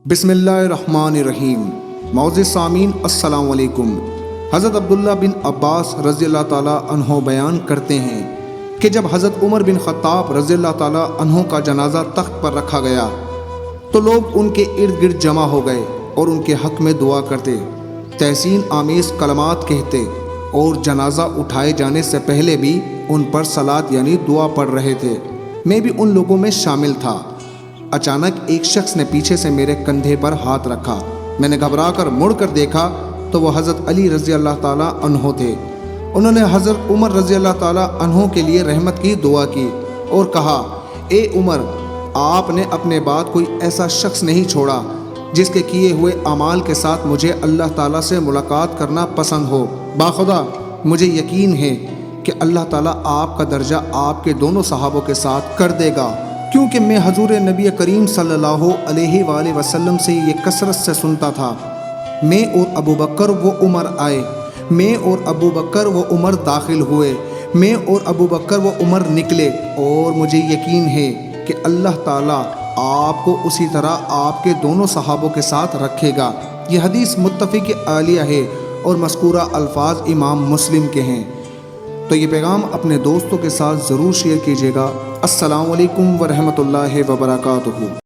बिस्मिल्लाहिर्रहमानिर्रहीम। मौज़िज़ सामीन अस्सलाम वालेकुम। हज़रत अब्दुल्ला बिन अब्बास रज़ी अल्लाह ताला अन्हो बयान करते हैं कि जब हज़रत उमर बिन ख़त्ताब रज़ी अल्लाह ताला अन्हो का जनाज़ा तख्त पर रखा गया तो लोग उनके इर्द गिर्द जमा हो गए और उनके हक़ में दुआ करते, तहसीन आमीज़ कलमात कहते और जनाज़ा उठाए जाने से पहले भी उन पर सलात यानी दुआ पढ़ रहे थे। मैं भी उन लोगों में शामिल था। अचानक एक शख्स ने पीछे से मेरे कंधे पर हाथ रखा। मैंने घबरा कर मुड़ कर देखा तो वह हज़रत अली रज़ी अल्लाह ताला अन्हो थे। उन्होंने हज़रत उमर रज़ी अल्लाह ताला अन्हो के लिए रहमत की दुआ की और कहा, ए उमर, आपने अपने बाद कोई ऐसा शख्स नहीं छोड़ा जिसके किए हुए अमाल के साथ मुझे अल्लाह ताला से मुलाकात करना पसंद हो। बाखुदा मुझे यकीन है कि अल्लाह ताला आपका दर्जा आपके दोनों सहाबों के साथ कर देगा, क्योंकि मैं हजूर नबी करीम सल्लल्लाहु अलैहि वसल्लम से ये कसरत से सुनता था, मैं और अबू बकर व उमर आए, मैं और अबू बकर व उमर दाखिल हुए, मैं और अबू बकर व उमर निकले, और मुझे यकीन है कि अल्लाह ताला आपको उसी तरह आपके दोनों सहाबों के साथ रखेगा। ये हदीस मुत्तफ़िक़ आलिया है और मज़कूरा अल्फाज इमाम मुस्लिम के हैं। तो ये पैगाम अपने दोस्तों के साथ ज़रूर शेयर कीजिएगा। अस्सलामु अलैकुम व रहमतुल्लाहि व बरकातुहू।